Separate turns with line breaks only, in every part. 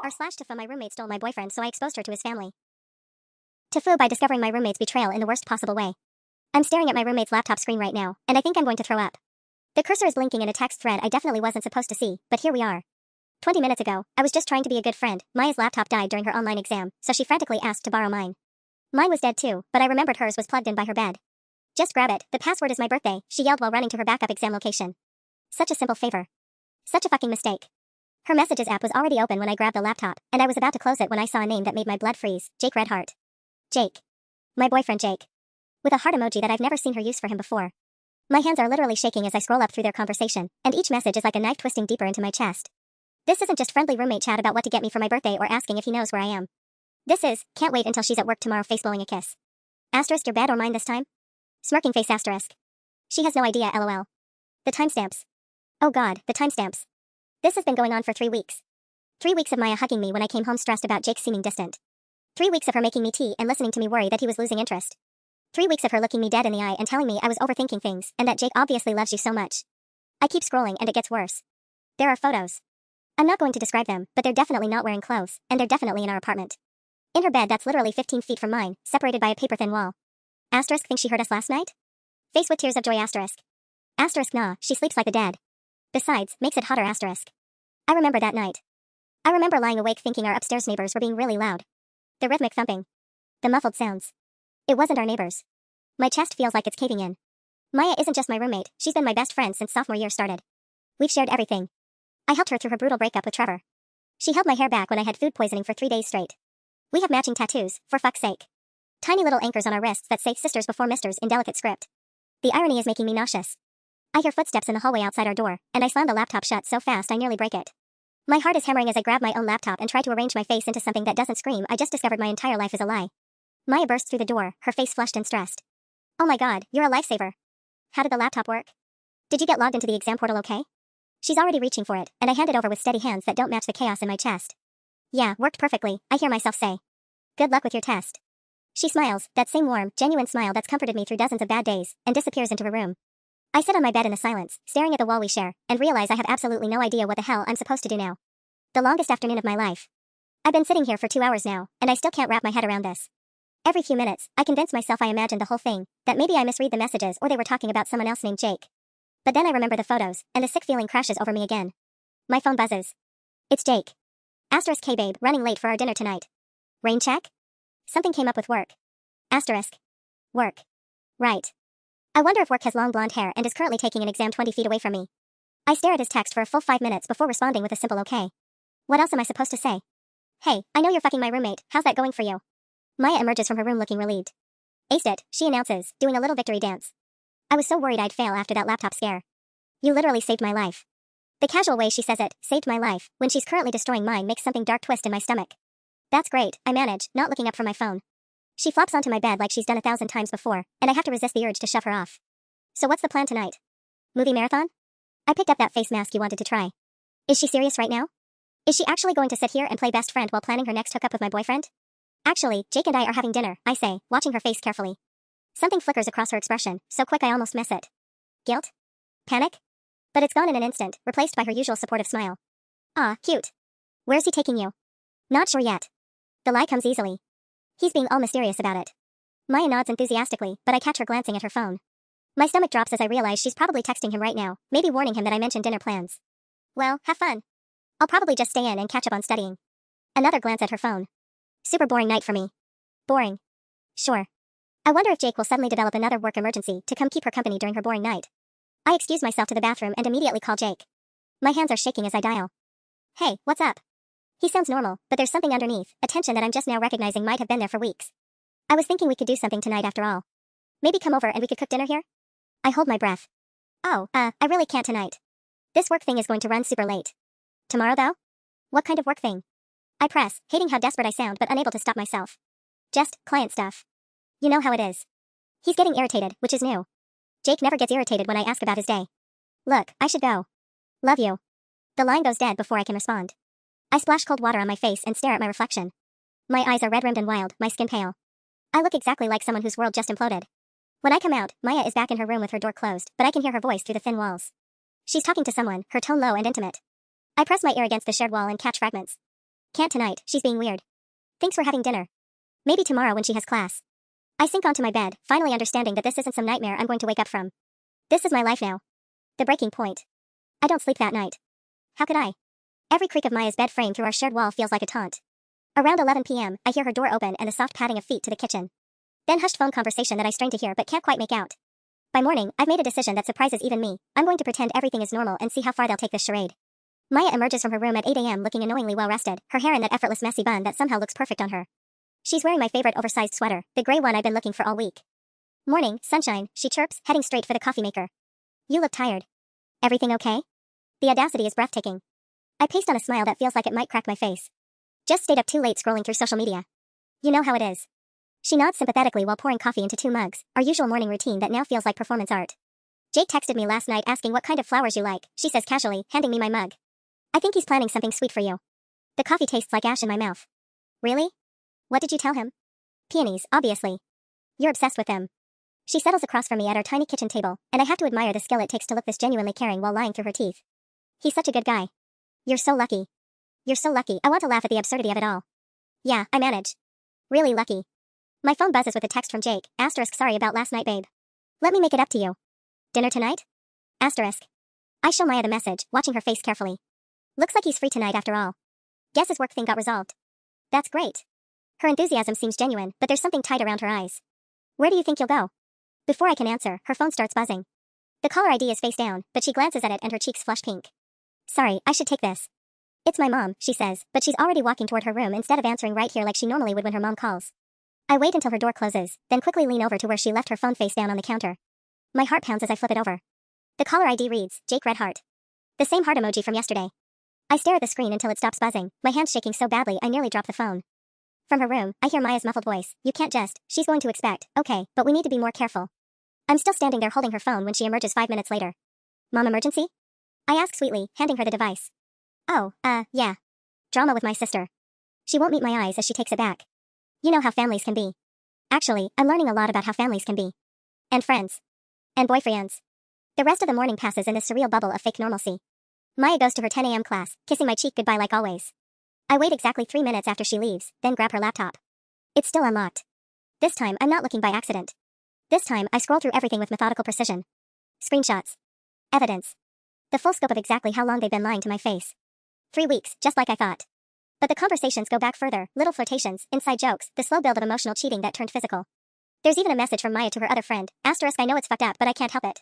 TIFU, my roommate stole my boyfriend, so I exposed her to his family. TIFU by discovering my roommate's betrayal in the worst possible way. I'm staring at my roommate's laptop screen right now, and I think I'm going to throw up. The cursor is blinking in a text thread I definitely wasn't supposed to see, but here we are. 20 minutes ago, I was just trying to be a good friend. Maya's laptop died during her online exam, so she frantically asked to borrow mine. Mine was dead too, but I remembered hers was plugged in by her bed. Just grab it, the password is my birthday, she yelled while running to her backup exam location. Such a simple favor. Such a fucking mistake. Her messages app was already open when I grabbed the laptop, and I was about to close it when I saw a name that made my blood freeze. Jake Redheart. Jake. My boyfriend Jake. With a heart emoji that I've never seen her use for him before. My hands are literally shaking as I scroll up through their conversation, and each message is like a knife twisting deeper into my chest. This isn't just friendly roommate chat about what to get me for my birthday or asking if he knows where I am. This is, can't wait until she's at work tomorrow face blowing a kiss. Asterisk your bed or mine this time? Smirking face asterisk. She has no idea lol. The timestamps. Oh god, the timestamps. This has been going on for 3 weeks. 3 weeks of Maya hugging me when I came home stressed about Jake seeming distant. 3 weeks of her making me tea and listening to me worry that he was losing interest. 3 weeks of her looking me dead in the eye and telling me I was overthinking things and that Jake obviously loves you so much. I keep scrolling and it gets worse. There are photos. I'm not going to describe them, but they're definitely not wearing clothes, and they're definitely in our apartment. In her bed that's literally 15 feet from mine, separated by a paper-thin wall. Asterisk think she heard us last night? Face with tears of joy asterisk. Asterisk nah, she sleeps like the dead. Besides, makes it hotter asterisk. I remember that night. I remember lying awake thinking our upstairs neighbors were being really loud. The rhythmic thumping. The muffled sounds. It wasn't our neighbors. My chest feels like it's caving in. Maya isn't just my roommate, she's been my best friend since sophomore year started. We've shared everything. I helped her through her brutal breakup with Trevor. She held my hair back when I had food poisoning for 3 days straight. We have matching tattoos, for fuck's sake. Tiny little anchors on our wrists that say sisters before misters in delicate script. The irony is making me nauseous. I hear footsteps in the hallway outside our door, and I slam the laptop shut so fast I nearly break it. My heart is hammering as I grab my own laptop and try to arrange my face into something that doesn't scream. I just discovered my entire life is a lie. Maya bursts through the door, her face flushed and stressed. Oh my god, you're a lifesaver. How did the laptop work? Did you get logged into the exam portal okay? She's already reaching for it, and I hand it over with steady hands that don't match the chaos in my chest. Yeah, worked perfectly, I hear myself say. Good luck with your test. She smiles, that same warm, genuine smile that's comforted me through dozens of bad days, and disappears into her room. I sit on my bed in the silence, staring at the wall we share, and realize I have absolutely no idea what the hell I'm supposed to do now. The longest afternoon of my life. I've been sitting here for 2 hours now, and I still can't wrap my head around this. Every few minutes, I convince myself I imagined the whole thing, that maybe I misread the messages or they were talking about someone else named Jake. But then I remember the photos, and the sick feeling crashes over me again. My phone buzzes. It's Jake. Asterisk K babe, running late for our dinner tonight. Rain check? Something came up with work. Asterisk. Work. Right. I wonder if work has long blonde hair and is currently taking an exam 20 feet away from me. I stare at his text for a full 5 minutes before responding with a simple okay. What else am I supposed to say? Hey, I know you're fucking my roommate, how's that going for you? Maya emerges from her room looking relieved. Aced it, she announces, doing a little victory dance. I was so worried I'd fail after that laptop scare. You literally saved my life. The casual way she says it, saved my life, when she's currently destroying mine makes something dark twist in my stomach. That's great, I manage, not looking up from my phone. She flops onto my bed like she's done 1,000 times before, and I have to resist the urge to shove her off. So what's the plan tonight? Movie marathon? I picked up that face mask you wanted to try. Is she serious right now? Is she actually going to sit here and play best friend while planning her next hookup with my boyfriend? Actually, Jake and I are having dinner, I say, watching her face carefully. Something flickers across her expression, so quick I almost miss it. Guilt? Panic? But it's gone in an instant, replaced by her usual supportive smile. Ah, cute. Where's he taking you? Not sure yet. The lie comes easily. He's being all mysterious about it. Maya nods enthusiastically, but I catch her glancing at her phone. My stomach drops as I realize she's probably texting him right now, maybe warning him that I mentioned dinner plans. Well, have fun. I'll probably just stay in and catch up on studying. Another glance at her phone. Super boring night for me. Boring. Sure. I wonder if Jake will suddenly develop another work emergency to come keep her company during her boring night. I excuse myself to the bathroom and immediately call Jake. My hands are shaking as I dial. Hey, what's up? He sounds normal, but there's something underneath, a tension that I'm just now recognizing might have been there for weeks. I was thinking we could do something tonight after all. Maybe come over and we could cook dinner here? I hold my breath. Oh, I really can't tonight. This work thing is going to run super late. Tomorrow though? What kind of work thing? I press, hating how desperate I sound but unable to stop myself. Just, client stuff. You know how it is. He's getting irritated, which is new. Jake never gets irritated when I ask about his day. Look, I should go. Love you. The line goes dead before I can respond. I splash cold water on my face and stare at my reflection. My eyes are red-rimmed and wild, my skin pale. I look exactly like someone whose world just imploded. When I come out, Maya is back in her room with her door closed, but I can hear her voice through the thin walls. She's talking to someone, her tone low and intimate. I press my ear against the shared wall and catch fragments. Can't tonight, she's being weird. Thanks for having dinner. Maybe tomorrow when she has class. I sink onto my bed, finally understanding that this isn't some nightmare I'm going to wake up from. This is my life now. The breaking point. I don't sleep that night. How could I? Every creak of Maya's bed frame through our shared wall feels like a taunt. Around 11 p.m., I hear her door open and the soft padding of feet to the kitchen. Then hushed phone conversation that I strain to hear but can't quite make out. By morning, I've made a decision that surprises even me. I'm going to pretend everything is normal and see how far they'll take this charade. Maya emerges from her room at 8 a.m. looking annoyingly well-rested, her hair in that effortless messy bun that somehow looks perfect on her. She's wearing my favorite oversized sweater, the gray one I've been looking for all week. Morning, sunshine, she chirps, heading straight for the coffee maker. You look tired. Everything okay? The audacity is breathtaking. I paste on a smile that feels like it might crack my face. Just stayed up too late scrolling through social media. You know how it is. She nods sympathetically while pouring coffee into 2 mugs, our usual morning routine that now feels like performance art. Jake texted me last night asking what kind of flowers you like, she says casually, handing me my mug. I think he's planning something sweet for you. The coffee tastes like ash in my mouth. Really? What did you tell him? Peonies, obviously. You're obsessed with them. She settles across from me at our tiny kitchen table, and I have to admire the skill it takes to look this genuinely caring while lying through her teeth. He's such a good guy. You're so lucky. You're so lucky. I want to laugh at the absurdity of it all. Yeah, I manage. Really lucky. My phone buzzes with a text from Jake, sorry about last night, babe. Let me make it up to you. Dinner tonight? I show Maya the message, watching her face carefully. Looks like he's free tonight after all. Guess his work thing got resolved. That's great. Her enthusiasm seems genuine, but there's something tight around her eyes. Where do you think you'll go? Before I can answer, her phone starts buzzing. The caller ID is face down, but she glances at it and her cheeks flush pink. Sorry, I should take this. It's my mom, she says, but she's already walking toward her room instead of answering right here like she normally would when her mom calls. I wait until her door closes, then quickly lean over to where she left her phone face down on the counter. My heart pounds as I flip it over. The caller ID reads, Jake Red Heart. The same heart emoji from yesterday. I stare at the screen until it stops buzzing, my hands shaking so badly I nearly drop the phone. From her room, I hear Maya's muffled voice. You can't just, she's going to expect, okay, but we need to be more careful. I'm still standing there holding her phone when she emerges 5 minutes later. Mom, emergency? I ask sweetly, handing her the device. Oh, yeah. Drama with my sister. She won't meet my eyes as she takes it back. You know how families can be. Actually, I'm learning a lot about how families can be. And friends. And boyfriends. The rest of the morning passes in this surreal bubble of fake normalcy. Maya goes to her 10 a.m. class, kissing my cheek goodbye like always. I wait exactly 3 minutes after she leaves, then grab her laptop. It's still unlocked. This time, I'm not looking by accident. This time, I scroll through everything with methodical precision. Screenshots. Evidence. The full scope of exactly how long they've been lying to my face. 3 weeks, just like I thought. But the conversations go back further, little flirtations, inside jokes, the slow build of emotional cheating that turned physical. There's even a message from Maya to her other friend, asterisk I know it's fucked up but I can't help it.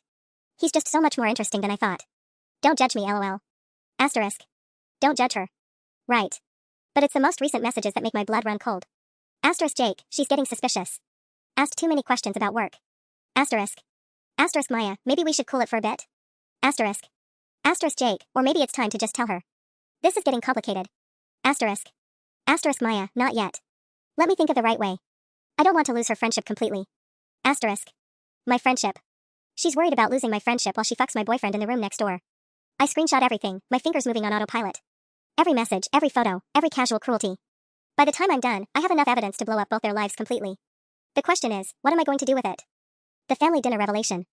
He's just so much more interesting than I thought. Don't judge me, lol. Asterisk. Don't judge her. Right. But it's the most recent messages that make my blood run cold. Asterisk Jake, she's getting suspicious. Asked too many questions about work. Asterisk. Asterisk Maya, maybe we should cool it for a bit? Asterisk. Asterisk Jake, or maybe it's time to just tell her. This is getting complicated. Asterisk. Asterisk Maya, not yet. Let me think of the right way. I don't want to lose her friendship completely. Asterisk. My friendship. She's worried about losing my friendship while she fucks my boyfriend in the room next door. I screenshot everything, my fingers moving on autopilot. Every message, every photo, every casual cruelty. By the time I'm done, I have enough evidence to blow up both their lives completely. The question is, what am I going to do with it? The family dinner revelation.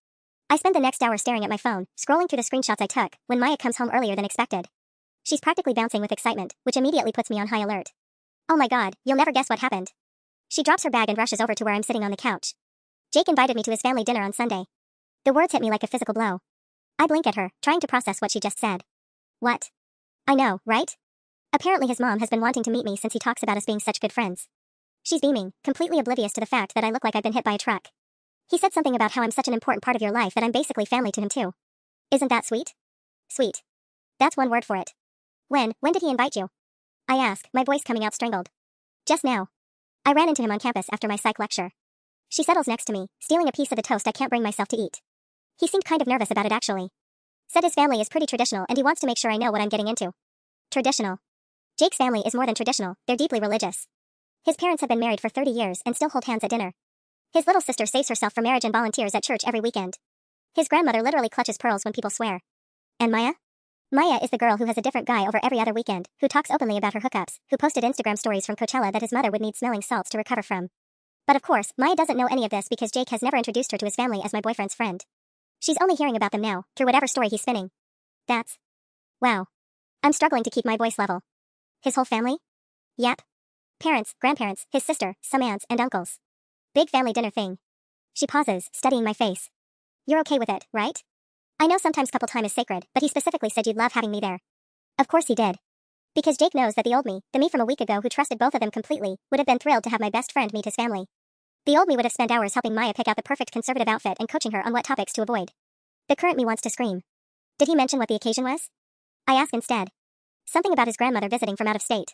I spend the next hour staring at my phone, scrolling through the screenshots I took, when Maya comes home earlier than expected. She's practically bouncing with excitement, which immediately puts me on high alert. Oh my god, you'll never guess what happened. She drops her bag and rushes over to where I'm sitting on the couch. Jake invited me to his family dinner on Sunday. The words hit me like a physical blow. I blink at her, trying to process what she just said. What? I know, right? Apparently his mom has been wanting to meet me since he talks about us being such good friends. She's beaming, completely oblivious to the fact that I look like I've been hit by a truck. He said something about how I'm such an important part of your life that I'm basically family to him too. Isn't that sweet? Sweet. That's one word for it. When did he invite you? I ask, my voice coming out strangled. Just now. I ran into him on campus after my psych lecture. She settles next to me, stealing a piece of the toast I can't bring myself to eat. He seemed kind of nervous about it actually. Said his family is pretty traditional and he wants to make sure I know what I'm getting into. Traditional. Jake's family is more than traditional, they're deeply religious. His parents have been married for 30 years and still hold hands at dinner. His little sister saves herself for marriage and volunteers at church every weekend. His grandmother literally clutches pearls when people swear. And Maya? Maya is the girl who has a different guy over every other weekend, who talks openly about her hookups, who posted Instagram stories from Coachella that his mother would need smelling salts to recover from. But of course, Maya doesn't know any of this because Jake has never introduced her to his family as my boyfriend's friend. She's only hearing about them now, through whatever story he's spinning. That's... wow. I'm struggling to keep my voice level. His whole family? Yep. Parents, grandparents, his sister, some aunts, and uncles. Big family dinner thing. She pauses, studying my face. You're okay with it, right? I know sometimes couple time is sacred, but he specifically said you'd love having me there. Of course he did. Because Jake knows that the old me, the me from a week ago who trusted both of them completely, would have been thrilled to have my best friend meet his family. The old me would have spent hours helping Maya pick out the perfect conservative outfit and coaching her on what topics to avoid. The current me wants to scream. Did he mention what the occasion was? I ask instead. Something about his grandmother visiting from out of state.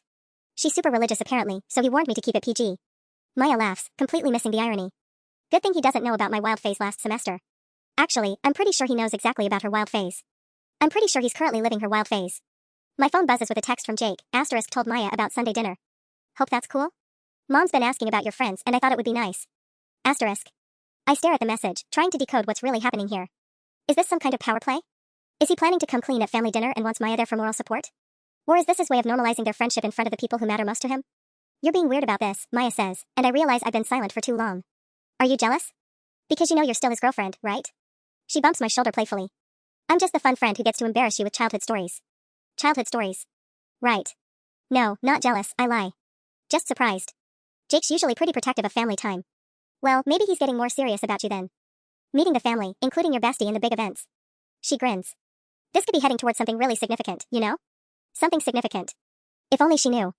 She's super religious apparently, so he warned me to keep it PG. Maya laughs, completely missing the irony. Good thing he doesn't know about my wild phase last semester. Actually, I'm pretty sure he knows exactly about her wild phase. I'm pretty sure he's currently living her wild phase. My phone buzzes with a text from Jake. Asterisk told Maya about Sunday dinner. Hope that's cool? Mom's been asking about your friends and I thought it would be nice. Asterisk. I stare at the message, trying to decode what's really happening here. Is this some kind of power play? Is he planning to come clean at family dinner and wants Maya there for moral support? Or is this his way of normalizing their friendship in front of the people who matter most to him? You're being weird about this, Maya says, and I realize I've been silent for too long. Are you jealous? Because you know you're still his girlfriend, right? She bumps my shoulder playfully. I'm just the fun friend who gets to embarrass you with childhood stories. Childhood stories. Right. No, not jealous, I lie. Just surprised. Jake's usually pretty protective of family time. Well, maybe he's getting more serious about you then. Meeting the family, including your bestie in the big events. She grins. This could be heading towards something really significant, you know? Something significant. If only she knew.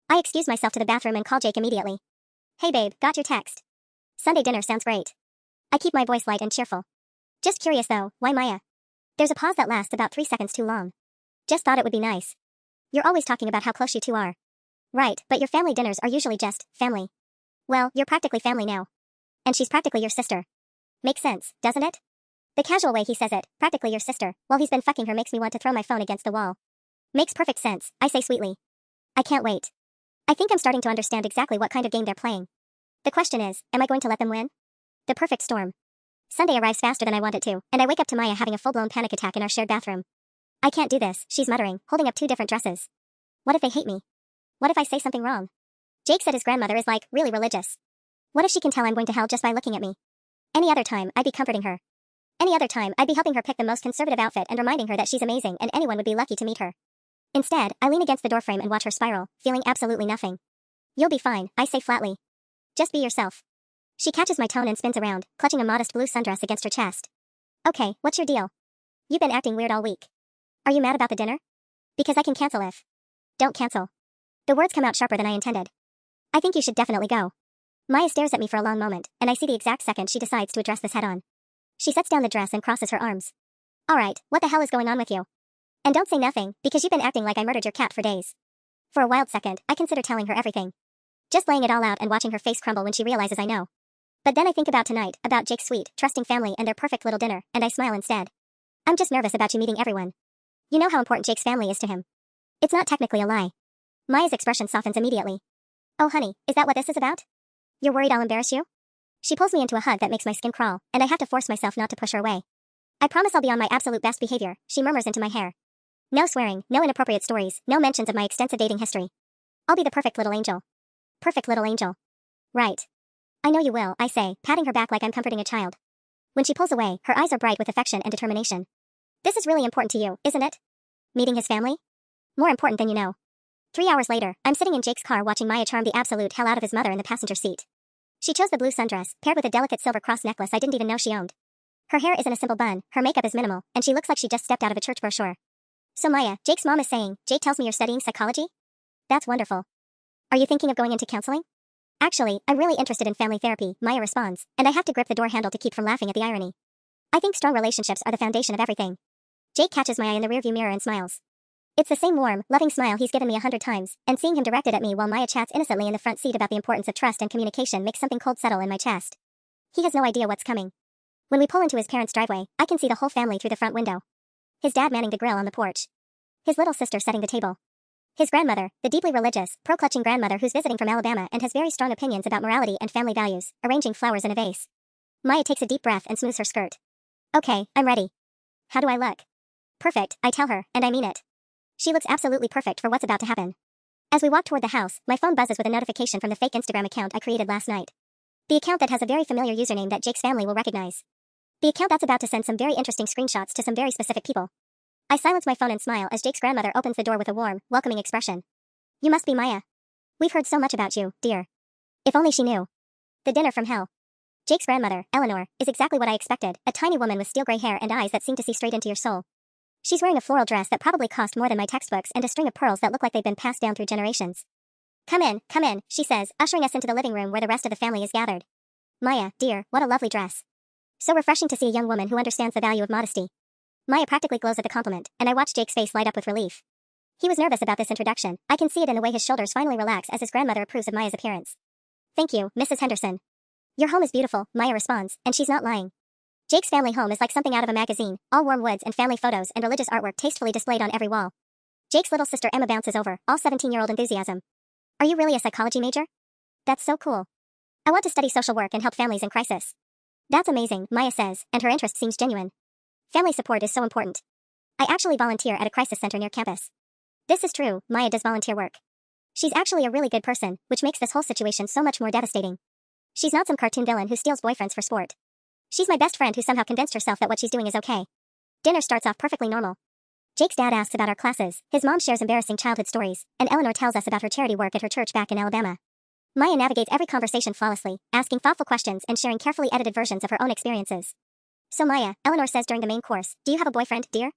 I excuse myself to the bathroom and call Jake immediately. Hey babe, got your text. Sunday dinner sounds great. I keep my voice light and cheerful. Just curious though, why Maya? There's a pause that lasts about 3 seconds too long. Just thought it would be nice. You're always talking about how close you two are. Right, but your family dinners are usually just family. Well, you're practically family now. And she's practically your sister. Makes sense, doesn't it? The casual way he says it, practically your sister, while he's been fucking her makes me want to throw my phone against the wall. Makes perfect sense, I say sweetly. I can't wait. I think I'm starting to understand exactly what kind of game they're playing. The question is, am I going to let them win? The perfect storm. Sunday arrives faster than I want it to, and I wake up to Maya having a full-blown panic attack in our shared bathroom. I can't do this, she's muttering, holding up 2 different dresses. What if they hate me? What if I say something wrong? Jake said his grandmother is like, really religious. What if she can tell I'm going to hell just by looking at me? Any other time, I'd be comforting her. Any other time, I'd be helping her pick the most conservative outfit and reminding her that she's amazing and anyone would be lucky to meet her. Instead, I lean against the doorframe and watch her spiral, feeling absolutely nothing. You'll be fine, I say flatly. Just be yourself. She catches my tone and spins around, clutching a modest blue sundress against her chest. Okay, what's your deal? You've been acting weird all week. Are you mad about the dinner? Because I can cancel if. Don't cancel. The words come out sharper than I intended. I think you should definitely go. Maya stares at me for a long moment, and I see the exact second she decides to address this head on. She sets down the dress and crosses her arms. Alright, what the hell is going on with you? And don't say nothing, because you've been acting like I murdered your cat for days. For a wild second, I consider telling her everything. Just laying it all out and watching her face crumble when she realizes I know. But then I think about tonight, about Jake's sweet, trusting family and their perfect little dinner, and I smile instead. I'm just nervous about you meeting everyone. You know how important Jake's family is to him. It's not technically a lie. Maya's expression softens immediately. Oh honey, is that what this is about? You're worried I'll embarrass you? She pulls me into a hug that makes my skin crawl, and I have to force myself not to push her away. I promise I'll be on my absolute best behavior, she murmurs into my hair. No swearing, no inappropriate stories, no mentions of my extensive dating history. I'll be the perfect little angel. Perfect little angel. Right. I know you will, I say, patting her back like I'm comforting a child. When she pulls away, her eyes are bright with affection and determination. This is really important to you, isn't it? Meeting his family? More important than you know. 3 hours later, I'm sitting in Jake's car watching Maya charm the absolute hell out of his mother in the passenger seat. She chose the blue sundress, paired with a delicate silver cross necklace I didn't even know she owned. Her hair is in a simple bun, her makeup is minimal, and she looks like she just stepped out of a church brochure. So Maya, Jake's mom is saying, Jake tells me you're studying psychology? That's wonderful. Are you thinking of going into counseling? Actually, I'm really interested in family therapy, Maya responds, and I have to grip the door handle to keep from laughing at the irony. I think strong relationships are the foundation of everything. Jake catches my eye in the rearview mirror and smiles. It's the same warm, loving smile he's given me 100 times, and seeing him directed at me while Maya chats innocently in the front seat about the importance of trust and communication makes something cold settle in my chest. He has no idea what's coming. When we pull into his parents' driveway, I can see the whole family through the front window. His dad manning the grill on the porch. His little sister setting the table. His grandmother, the deeply religious, pearl-clutching grandmother who's visiting from Alabama and has very strong opinions about morality and family values, arranging flowers in a vase. Maya takes a deep breath and smooths her skirt. Okay, I'm ready. How do I look? Perfect, I tell her, and I mean it. She looks absolutely perfect for what's about to happen. As we walk toward the house, my phone buzzes with a notification from the fake Instagram account I created last night. The account that has a very familiar username that Jake's family will recognize. The account that's about to send some very interesting screenshots to some very specific people. I silence my phone and smile as Jake's grandmother opens the door with a warm, welcoming expression. You must be Maya. We've heard so much about you, dear. If only she knew. The dinner from hell. Jake's grandmother, Eleanor, is exactly what I expected, a tiny woman with steel gray hair and eyes that seem to see straight into your soul. She's wearing a floral dress that probably cost more than my textbooks and a string of pearls that look like they've been passed down through generations. Come in, she says, ushering us into the living room where the rest of the family is gathered. Maya, dear, what a lovely dress. So refreshing to see a young woman who understands the value of modesty. Maya practically glows at the compliment, and I watch Jake's face light up with relief. He was nervous about this introduction. I can see it in the way his shoulders finally relax as his grandmother approves of Maya's appearance. Thank you, Mrs. Henderson. Your home is beautiful, Maya responds, and she's not lying. Jake's family home is like something out of a magazine, all warm woods and family photos and religious artwork tastefully displayed on every wall. Jake's little sister Emma bounces over, all 17-year-old enthusiasm. Are you really a psychology major? That's so cool. I want to study social work and help families in crisis. That's amazing, Maya says, and her interest seems genuine. Family support is so important. I actually volunteer at a crisis center near campus. This is true, Maya does volunteer work. She's actually a really good person, which makes this whole situation so much more devastating. She's not some cartoon villain who steals boyfriends for sport. She's my best friend who somehow convinced herself that what she's doing is okay. Dinner starts off perfectly normal. Jake's dad asks about our classes, his mom shares embarrassing childhood stories, and Eleanor tells us about her charity work at her church back in Alabama. Maya navigates every conversation flawlessly, asking thoughtful questions and sharing carefully edited versions of her own experiences. So Maya, Eleanor says during the main course, do you have a boyfriend, dear?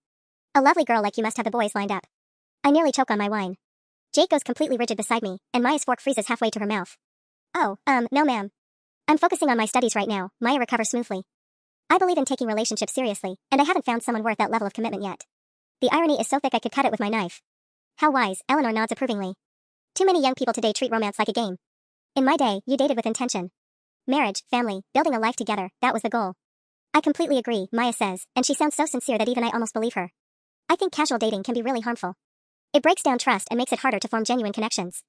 A lovely girl like you must have the boys lined up. I nearly choke on my wine. Jake goes completely rigid beside me, and Maya's fork freezes halfway to her mouth. Oh, no ma'am. I'm focusing on my studies right now, Maya recovers smoothly. I believe in taking relationships seriously, and I haven't found someone worth that level of commitment yet. The irony is so thick I could cut it with my knife. How wise, Eleanor nods approvingly. Too many young people today treat romance like a game. In my day, you dated with intention. Marriage, family, building a life together, that was the goal. I completely agree, Maya says, and she sounds so sincere that even I almost believe her. I think casual dating can be really harmful. It breaks down trust and makes it harder to form genuine connections.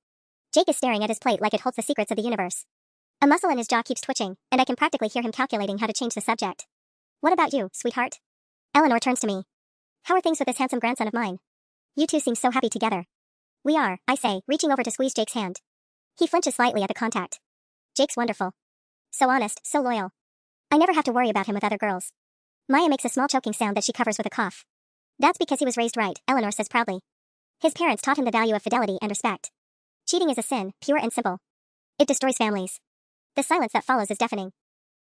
Jake is staring at his plate like it holds the secrets of the universe. A muscle in his jaw keeps twitching, and I can practically hear him calculating how to change the subject. What about you, sweetheart? Eleanor turns to me. How are things with this handsome grandson of mine? You two seem so happy together. We are, I say, reaching over to squeeze Jake's hand. He flinches slightly at the contact. Jake's wonderful. So honest, so loyal. I never have to worry about him with other girls. Maya makes a small choking sound that she covers with a cough. That's because he was raised right, Eleanor says proudly. His parents taught him the value of fidelity and respect. Cheating is a sin, pure and simple. It destroys families. The silence that follows is deafening.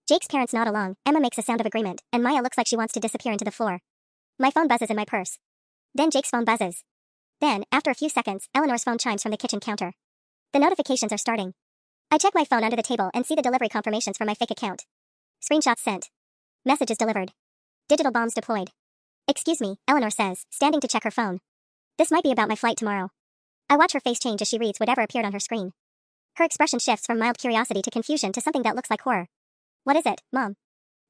Jake's parents nod along, Emma makes a sound of agreement, and Maya looks like she wants to disappear into the floor. My phone buzzes in my purse. Then Jake's phone buzzes. Then, after a few seconds, Eleanor's phone chimes from the kitchen counter. The notifications are starting. I check my phone under the table and see the delivery confirmations from my fake account. Screenshots sent. Messages delivered. Digital bombs deployed. Excuse me, Eleanor says, standing to check her phone. This might be about my flight tomorrow. I watch her face change as she reads whatever appeared on her screen. Her expression shifts from mild curiosity to confusion to something that looks like horror. What is it, Mom?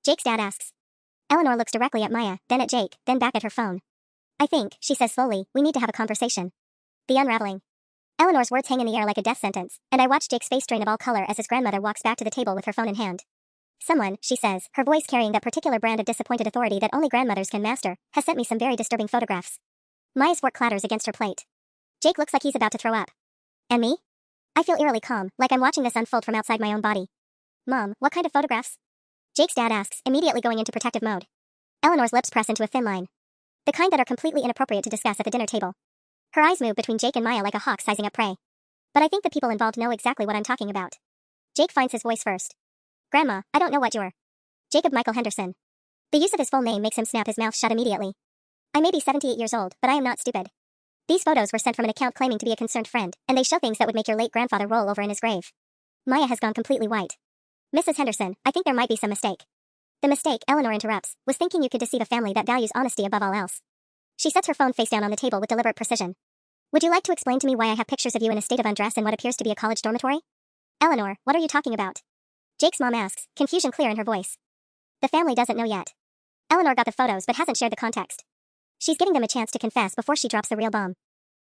Jake's dad asks. Eleanor looks directly at Maya, then at Jake, then back at her phone. I think, she says slowly, we need to have a conversation. The unraveling. Eleanor's words hang in the air like a death sentence, and I watch Jake's face drain of all color as his grandmother walks back to the table with her phone in hand. Someone, she says, her voice carrying that particular brand of disappointed authority that only grandmothers can master, has sent me some very disturbing photographs. Maya's fork clatters against her plate. Jake looks like he's about to throw up. And me? I feel eerily calm, like I'm watching this unfold from outside my own body. Mom, what kind of photographs? Jake's dad asks, immediately going into protective mode. Eleanor's lips press into a thin line. The kind that are completely inappropriate to discuss at the dinner table. Her eyes move between Jake and Maya like a hawk sizing up prey. But I think the people involved know exactly what I'm talking about. Jake finds his voice first. Grandma, I don't know what you're. Jacob Michael Henderson. The use of his full name makes him snap his mouth shut immediately. I may be 78 years old, but I am not stupid. These photos were sent from an account claiming to be a concerned friend, and they show things that would make your late grandfather roll over in his grave. Maya has gone completely white. Mrs. Henderson, I think there might be some mistake. The mistake, Eleanor interrupts, was thinking you could deceive a family that values honesty above all else. She sets her phone face down on the table with deliberate precision. Would you like to explain to me why I have pictures of you in a state of undress in what appears to be a college dormitory? Eleanor, what are you talking about? Jake's mom asks, confusion clear in her voice. The family doesn't know yet. Eleanor got the photos but hasn't shared the context. She's giving them a chance to confess before she drops the real bomb.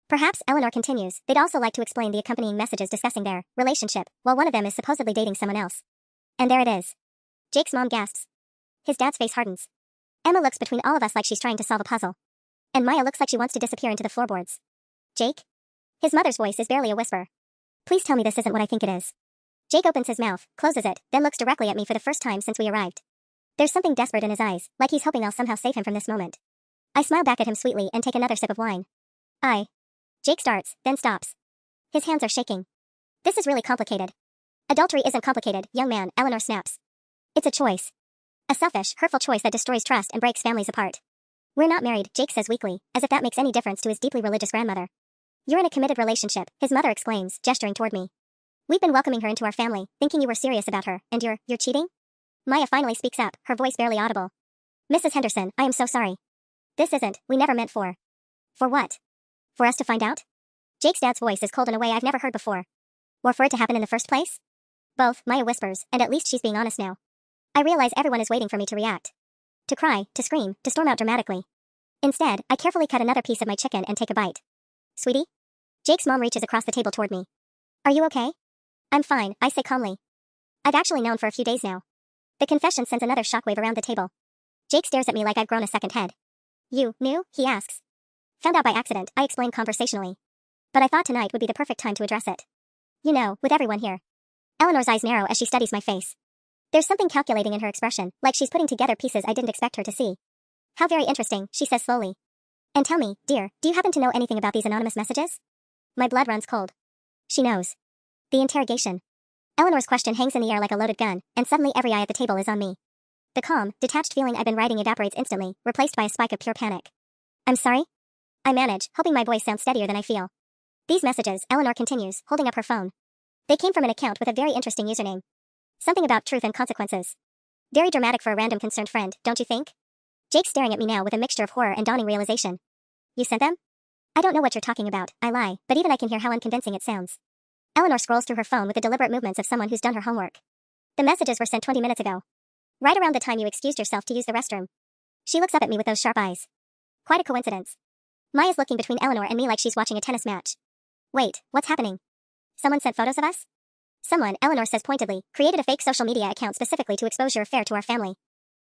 Perhaps, Eleanor continues, they'd also like to explain the accompanying messages discussing their relationship, while one of them is supposedly dating someone else. And there it is. Jake's mom gasps. His dad's face hardens. Emma looks between all of us like she's trying to solve a puzzle. And Maya looks like she wants to disappear into the floorboards. Jake? His mother's voice is barely a whisper. Please tell me this isn't what I think it is. Jake opens his mouth, closes it, then looks directly at me for the first time since we arrived. There's something desperate in his eyes, like he's hoping I'll somehow save him from this moment. I smile back at him sweetly and take another sip of wine. Jake starts, then stops. His hands are shaking. This is really complicated. Adultery isn't complicated, young man, Eleanor snaps. It's a choice. A selfish, hurtful choice that destroys trust and breaks families apart. We're not married, Jake says weakly, as if that makes any difference to his deeply religious grandmother. You're in a committed relationship, his mother exclaims, gesturing toward me. We've been welcoming her into our family, thinking you were serious about her, and you're cheating? Maya finally speaks up, her voice barely audible. Mrs. Henderson, I am so sorry. We never meant for. For what? For us to find out? Jake's dad's voice is cold in a way I've never heard before. Or for it to happen in the first place? Both, Maya whispers, and at least she's being honest now. I realize everyone is waiting for me to react. To cry, to scream, to storm out dramatically. Instead, I carefully cut another piece of my chicken and take a bite. Sweetie? Jake's mom reaches across the table toward me. Are you okay? I'm fine, I say calmly. I've actually known for a few days now. The confession sends another shockwave around the table. Jake stares at me like I've grown a second head. You knew? He asks. Found out by accident, I explain conversationally. But I thought tonight would be the perfect time to address it. You know, with everyone here. Eleanor's eyes narrow as she studies my face. There's something calculating in her expression, like she's putting together pieces I didn't expect her to see. How very interesting, she says slowly. And tell me, dear, do you happen to know anything about these anonymous messages? My blood runs cold. She knows. The interrogation. Eleanor's question hangs in the air like a loaded gun, and suddenly every eye at the table is on me. The calm, detached feeling I've been riding evaporates instantly, replaced by a spike of pure panic. I'm sorry? I manage, hoping my voice sounds steadier than I feel. These messages, Eleanor continues, holding up her phone. They came from an account with a very interesting username. Something about truth and consequences. Very dramatic for a random concerned friend, don't you think? Jake's staring at me now with a mixture of horror and dawning realization. You sent them? I don't know what you're talking about, I lie, but even I can hear how unconvincing it sounds. Eleanor scrolls through her phone with the deliberate movements of someone who's done her homework. The messages were sent 20 minutes ago. Right around the time you excused yourself to use the restroom. She looks up at me with those sharp eyes. Quite a coincidence. Maya's looking between Eleanor and me like she's watching a tennis match. Wait, what's happening? Someone sent photos of us? Someone, Eleanor says pointedly, created a fake social media account specifically to expose your affair to our family.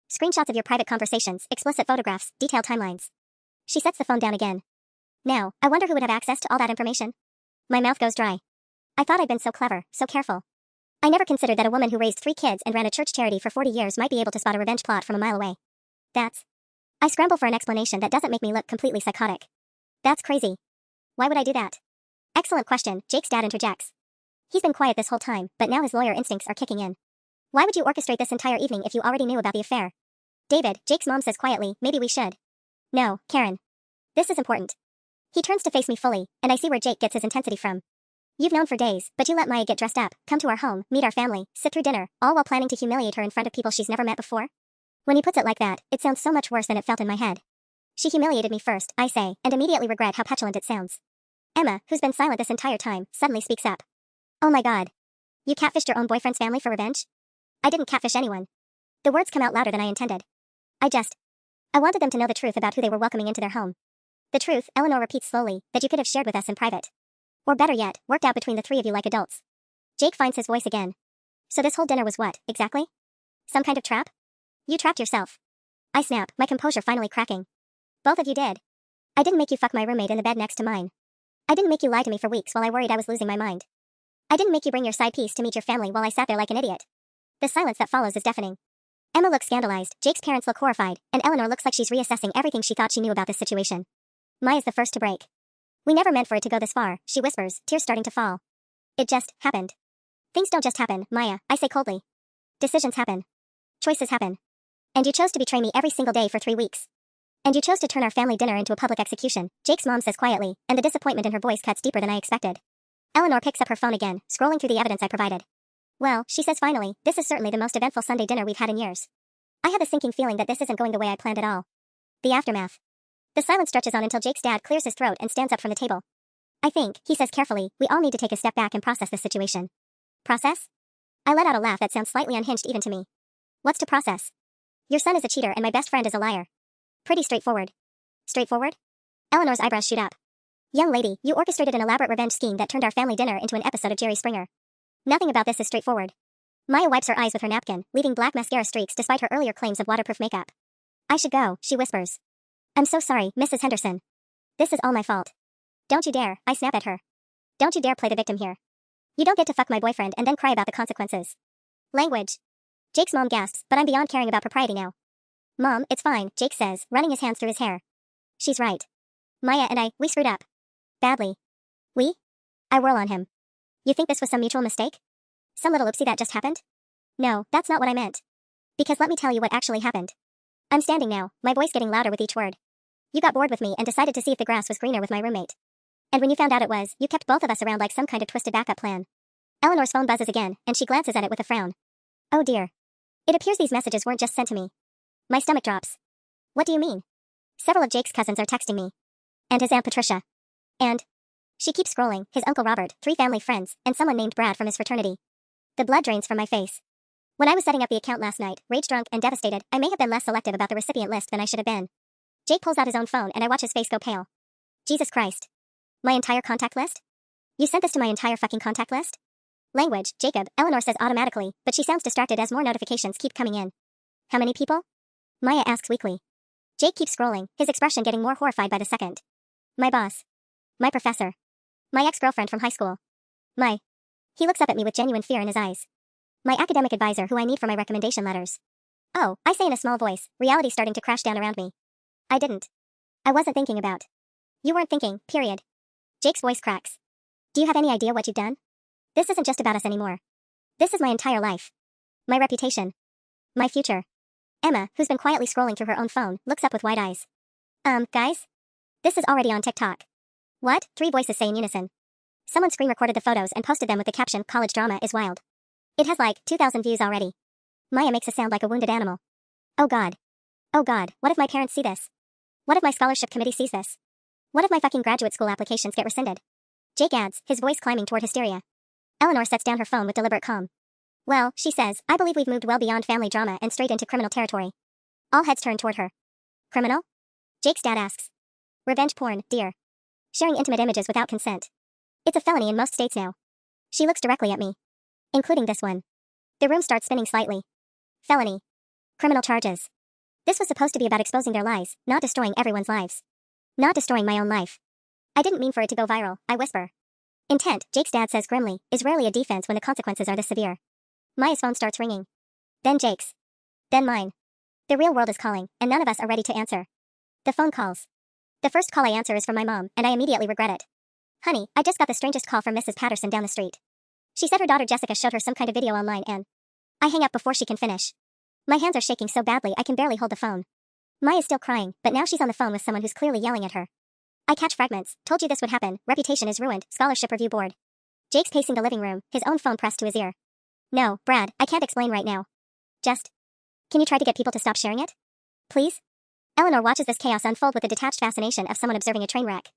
Screenshots of your private conversations, explicit photographs, detailed timelines. She sets the phone down again. Now, I wonder who would have access to all that information. My mouth goes dry. I thought I'd been so clever, so careful. I never considered that a woman who raised 3 kids and ran a church charity for 40 years might be able to spot a revenge plot from a mile away. I scramble for an explanation that doesn't make me look completely psychotic. That's crazy. Why would I do that? Excellent question, Jake's dad interjects. He's been quiet this whole time, but now his lawyer instincts are kicking in. Why would you orchestrate this entire evening if you already knew about the affair? David, Jake's mom says quietly, maybe we should. No, Karen. This is important. He turns to face me fully, and I see where Jake gets his intensity from. You've known for days, but you let Maya get dressed up, come to our home, meet our family, sit through dinner, all while planning to humiliate her in front of people she's never met before? When he puts it like that, it sounds so much worse than it felt in my head. She humiliated me first, I say, and immediately regret how petulant it sounds. Emma, who's been silent this entire time, suddenly speaks up. Oh my god. You catfished your own boyfriend's family for revenge? I didn't catfish anyone. The words come out louder than I intended. I wanted them to know the truth about who they were welcoming into their home. The truth, Eleanor repeats slowly, that you could have shared with us in private. Or better yet, worked out between the 3 of you like adults. Jake finds his voice again. So this whole dinner was what, exactly? Some kind of trap? You trapped yourself. I snap, my composure finally cracking. Both of you did. I didn't make you fuck my roommate in the bed next to mine. I didn't make you lie to me for weeks while I worried I was losing my mind. I didn't make you bring your side piece to meet your family while I sat there like an idiot. The silence that follows is deafening. Emma looks scandalized, Jake's parents look horrified, and Eleanor looks like she's reassessing everything she thought she knew about this situation. Maya's the first to break. We never meant for it to go this far, she whispers, tears starting to fall. It just happened. Things don't just happen, Maya, I say coldly. Decisions happen. Choices happen. And you chose to betray me every single day for 3 weeks. And you chose to turn our family dinner into a public execution, Jake's mom says quietly, and the disappointment in her voice cuts deeper than I expected. Eleanor picks up her phone again, scrolling through the evidence I provided. Well, she says finally, this is certainly the most eventful Sunday dinner we've had in years. I had the sinking feeling that this isn't going the way I planned at all. The aftermath. The silence stretches on until Jake's dad clears his throat and stands up from the table. I think, he says carefully, we all need to take a step back and process this situation. Process? I let out a laugh that sounds slightly unhinged even to me. What's to process? Your son is a cheater and my best friend is a liar. Pretty straightforward. Straightforward? Eleanor's eyebrows shoot up. Young lady, you orchestrated an elaborate revenge scheme that turned our family dinner into an episode of Jerry Springer. Nothing about this is straightforward. Maya wipes her eyes with her napkin, leaving black mascara streaks despite her earlier claims of waterproof makeup. I should go, she whispers. I'm so sorry, Mrs. Henderson. This is all my fault. Don't you dare, I snap at her. Don't you dare play the victim here. You don't get to fuck my boyfriend and then cry about the consequences. Language. Jake's mom gasps, but I'm beyond caring about propriety now. Mom, it's fine, Jake says, running his hands through his hair. She's right. Maya and we screwed up. Badly. We? I whirl on him. You think this was some mutual mistake? Some little oopsie that just happened? No, that's not what I meant. Because let me tell you what actually happened. I'm standing now, my voice getting louder with each word. You got bored with me and decided to see if the grass was greener with my roommate. And when you found out it was, you kept both of us around like some kind of twisted backup plan. Eleanor's phone buzzes again, and she glances at it with a frown. Oh dear. It appears these messages weren't just sent to me. My stomach drops. What do you mean? Several of Jake's cousins are texting me. And his Aunt Patricia. And she keeps scrolling, his Uncle Robert, 3 family friends, and someone named Brad from his fraternity. The blood drains from my face. When I was setting up the account last night, rage-drunk and devastated, I may have been less selective about the recipient list than I should have been. Jake pulls out his own phone and I watch his face go pale. Jesus Christ. My entire contact list? You sent this to my entire fucking contact list? Language, Jacob, Eleanor says automatically, but she sounds distracted as more notifications keep coming in. How many people? Maya asks weakly. Jake keeps scrolling, his expression getting more horrified by the second. My boss. My professor. My ex-girlfriend from high school. He looks up at me with genuine fear in his eyes. My academic advisor who I need for my recommendation letters. Oh, I say in a small voice, reality starting to crash down around me. I wasn't thinking about. You weren't thinking, period. Jake's voice cracks. Do you have any idea what you've done? This isn't just about us anymore. This is my entire life. My reputation. My future. Emma, who's been quietly scrolling through her own phone, looks up with wide eyes. Guys? This is already on TikTok. What? 3 voices say in unison. Someone screen recorded the photos and posted them with the caption, College drama is wild. It has like 2,000 views already. Maya makes a sound like a wounded animal. Oh god. Oh god, what if my parents see this? What if my scholarship committee sees this? What if my fucking graduate school applications get rescinded? Jake adds, his voice climbing toward hysteria. Eleanor sets down her phone with deliberate calm. Well, she says, I believe we've moved well beyond family drama and straight into criminal territory. All heads turn toward her. Criminal? Jake's dad asks. Revenge porn, dear. Sharing intimate images without consent. It's a felony in most states now. She looks directly at me. Including this one. The room starts spinning slightly. Felony. Criminal charges. This was supposed to be about exposing their lies, not destroying everyone's lives. Not destroying my own life. I didn't mean for it to go viral, I whisper. Intent, Jake's dad says grimly, is rarely a defense when the consequences are this severe. Maya's phone starts ringing. Then Jake's. Then mine. The real world is calling, and none of us are ready to answer. The phone calls. The first call I answer is from my mom, and I immediately regret it. Honey, I just got the strangest call from Mrs. Patterson down the street. She said her daughter Jessica showed her some kind of video online and I hang up before she can finish. My hands are shaking so badly I can barely hold the phone. Maya's still crying, but now she's on the phone with someone who's clearly yelling at her. I catch fragments. Told you this would happen. Reputation is ruined. Scholarship review board. Jake's pacing the living room, his own phone pressed to his ear. No, Brad, I can't explain right now. Just. Can you try to get people to stop sharing it? Please? Eleanor watches this chaos unfold with the detached fascination of someone observing a train wreck.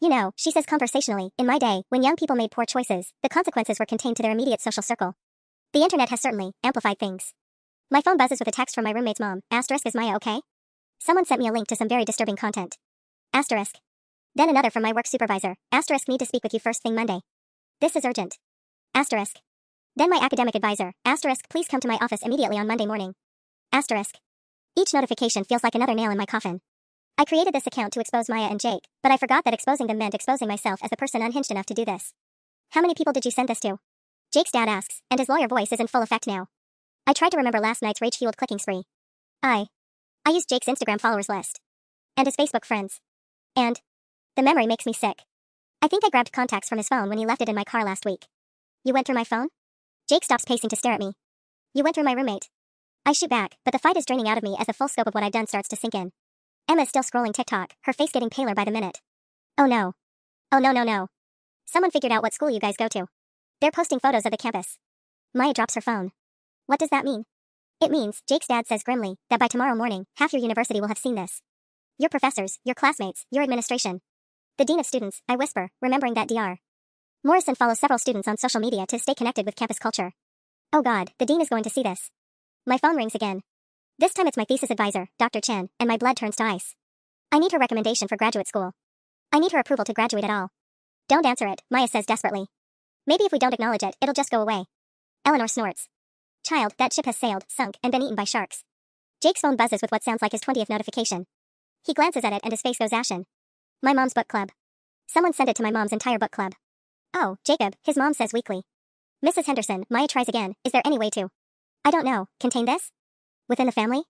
You know, she says conversationally, in my day, when young people made poor choices, the consequences were contained to their immediate social circle. The internet has certainly amplified things. My phone buzzes with a text from my roommate's mom. Asterisk, is Maya okay? Someone sent me a link to some very disturbing content. Asterisk. Then another from my work supervisor. Asterisk, need to speak with you first thing Monday. This is urgent. Asterisk. Then my academic advisor. Asterisk, please come to my office immediately on Monday morning. Asterisk. Each notification feels like another nail in my coffin. I created this account to expose Maya and Jake, but I forgot that exposing them meant exposing myself as a person unhinged enough to do this. How many people did you send this to? Jake's dad asks, and his lawyer voice is in full effect now. I tried to remember last night's rage-fueled clicking spree. I used Jake's Instagram followers list. And his Facebook friends. And the memory makes me sick. I think I grabbed contacts from his phone when he left it in my car last week. You went through my phone? Jake stops pacing to stare at me. You went through my roommate. I shoot back, but the fight is draining out of me as the full scope of what I've done starts to sink in. Emma's still scrolling TikTok, her face getting paler by the minute. Oh no. Oh no. Someone figured out what school you guys go to. They're posting photos of the campus. Maya drops her phone. What does that mean? It means, Jake's dad says grimly, that by tomorrow morning, half your university will have seen this. Your professors, your classmates, your administration. The dean of students, I whisper, remembering that Dr. Morrison follows several students on social media to stay connected with campus culture. Oh god, the dean is going to see this. My phone rings again. This time it's my thesis advisor, Dr. Chen, and my blood turns to ice. I need her recommendation for graduate school. I need her approval to graduate at all. Don't answer it, Maya says desperately. Maybe if we don't acknowledge it, it'll just go away. Eleanor snorts. Child, that ship has sailed, sunk, and been eaten by sharks. Jake's phone buzzes with what sounds like his 20th notification. He glances at it and his face goes ashen. My mom's book club. Someone sent it to my mom's entire book club. Oh, Jacob, his mom says weakly. Mrs. Henderson, Maya tries again, is there any way to? I don't know, contain this? Within the family?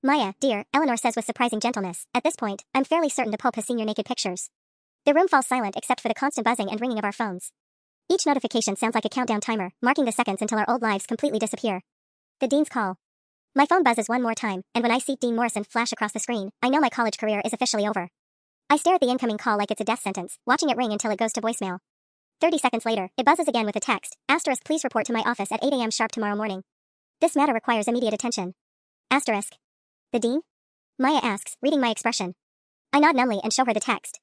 Maya, dear, Eleanor says with surprising gentleness. At this point, I'm fairly certain the Pope has seen your naked pictures. The room falls silent except for the constant buzzing and ringing of our phones. Each notification sounds like a countdown timer, marking the seconds until our old lives completely disappear. The dean's call. My phone buzzes one more time, and when I see Dean Morrison flash across the screen, I know my college career is officially over. I stare at the incoming call like it's a death sentence, watching it ring until it goes to voicemail. 30 seconds later, it buzzes again with a text, *, please report to my office at 8 a.m. sharp tomorrow morning. This matter requires immediate attention. *. The dean? Maya asks, reading my expression. I nod numbly and show her the text.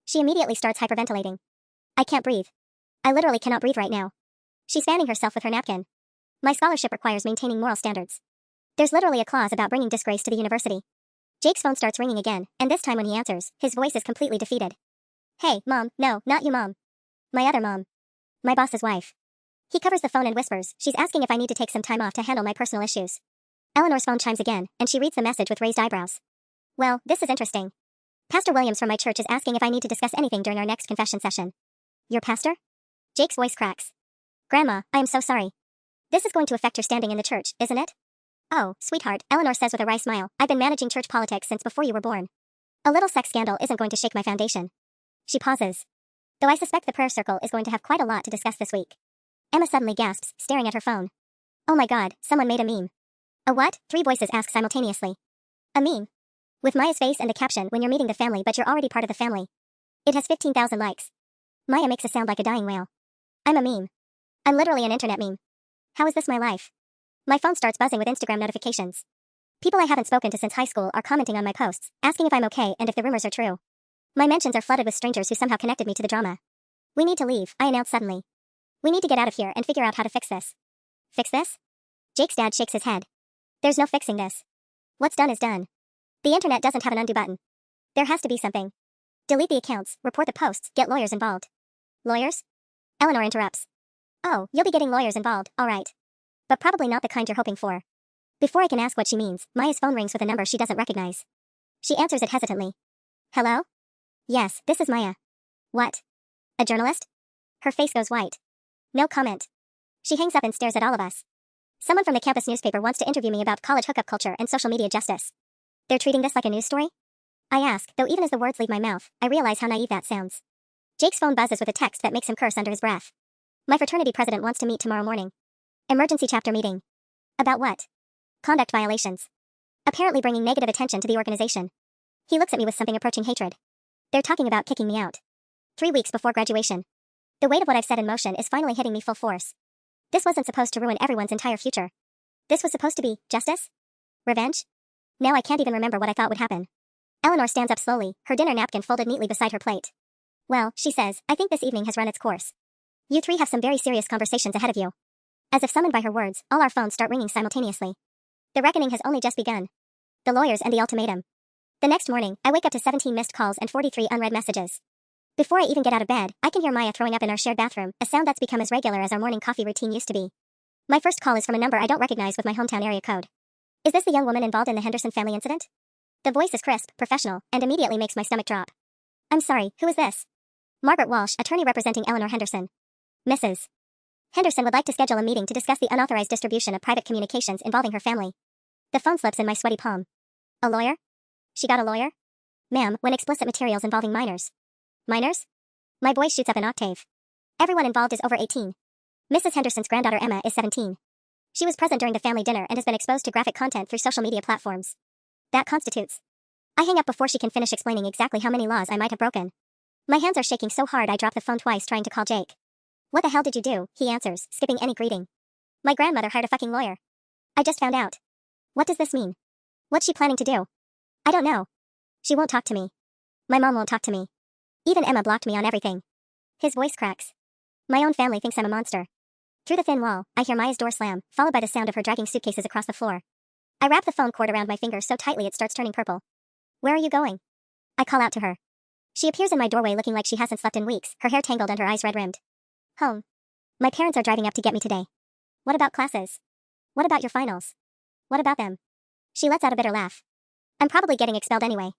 She immediately starts hyperventilating. I can't breathe. I literally cannot breathe right now. She's fanning herself with her napkin. My scholarship requires maintaining moral standards. There's literally a clause about bringing disgrace to the university. Jake's phone starts ringing again, and this time when he answers, his voice is completely defeated. Hey, Mom, no, not you, Mom. My other mom. My boss's wife. He covers the phone and whispers, she's asking if I need to take some time off to handle my personal issues. Eleanor's phone chimes again, and she reads the message with raised eyebrows. Well, this is interesting. Pastor Williams from my church is asking if I need to discuss anything during our next confession session. Your pastor? Jake's voice cracks. Grandma, I am so sorry. This is going to affect your standing in the church, isn't it? Oh, sweetheart, Eleanor says with a wry smile, I've been managing church politics since before you were born. A little sex scandal isn't going to shake my foundation. She pauses. Though I suspect the prayer circle is going to have quite a lot to discuss this week. Emma suddenly gasps, staring at her phone. Oh my god, someone made a meme. A what? 3 voices ask simultaneously. A meme? With Maya's face and the caption, when you're meeting the family but you're already part of the family. It has 15,000 likes. Maya makes a sound like a dying whale. I'm a meme. I'm literally an internet meme. How is this my life? My phone starts buzzing with Instagram notifications. People I haven't spoken to since high school are commenting on my posts, asking if I'm okay and if the rumors are true. My mentions are flooded with strangers who somehow connected me to the drama. We need to leave, I announce suddenly. We need to get out of here and figure out how to fix this. Fix this? Jake's dad shakes his head. There's no fixing this. What's done is done. The internet doesn't have an undo button. There has to be something. Delete the accounts, report the posts, get lawyers involved. Lawyers? Eleanor interrupts. Oh, you'll be getting lawyers involved, alright. But probably not the kind you're hoping for. Before I can ask what she means, Maya's phone rings with a number she doesn't recognize. She answers it hesitantly. Hello? Yes, this is Maya. What? A journalist? Her face goes white. No comment. She hangs up and stares at all of us. Someone from the campus newspaper wants to interview me about college hookup culture and social media justice. They're treating this like a news story? I ask, though even as the words leave my mouth, I realize how naive that sounds. Jake's phone buzzes with a text that makes him curse under his breath. My fraternity president wants to meet tomorrow morning. Emergency chapter meeting. About what? Conduct violations. Apparently bringing negative attention to the organization. He looks at me with something approaching hatred. They're talking about kicking me out. 3 weeks before graduation. The weight of what I've set in motion is finally hitting me full force. This wasn't supposed to ruin everyone's entire future. This was supposed to be justice? Revenge? Now I can't even remember what I thought would happen. Eleanor stands up slowly, her dinner napkin folded neatly beside her plate. Well, she says, I think this evening has run its course. You 3 have some very serious conversations ahead of you. As if summoned by her words, all our phones start ringing simultaneously. The reckoning has only just begun. The lawyers and the ultimatum. The next morning, I wake up to 17 missed calls and 43 unread messages. Before I even get out of bed, I can hear Maya throwing up in our shared bathroom, a sound that's become as regular as our morning coffee routine used to be. My first call is from a number I don't recognize with my hometown area code. Is this the young woman involved in the Henderson family incident? The voice is crisp, professional, and immediately makes my stomach drop. I'm sorry, who is this? Margaret Walsh, attorney representing Eleanor Henderson. Mrs. Henderson would like to schedule a meeting to discuss the unauthorized distribution of private communications involving her family. The phone slips in my sweaty palm. A lawyer? She got a lawyer? Ma'am, when explicit materials involving minors. Minors? My voice shoots up an octave. Everyone involved is over 18. Mrs. Henderson's granddaughter Emma is 17. She was present during the family dinner and has been exposed to graphic content through social media platforms. That constitutes. I hang up before she can finish explaining exactly how many laws I might have broken. My hands are shaking so hard I drop the phone twice trying to call Jake. What the hell did you do? He answers, skipping any greeting. My grandmother hired a fucking lawyer. I just found out. What does this mean? What's she planning to do? I don't know. She won't talk to me. My mom won't talk to me. Even Emma blocked me on everything. His voice cracks. My own family thinks I'm a monster. Through the thin wall, I hear Maya's door slam, followed by the sound of her dragging suitcases across the floor. I wrap the phone cord around my finger so tightly it starts turning purple. Where are you going? I call out to her. She appears in my doorway looking like she hasn't slept in weeks, her hair tangled and her eyes red-rimmed. Home. My parents are driving up to get me today. What about classes? What about your finals? What about them? She lets out a bitter laugh. I'm probably getting expelled anyway.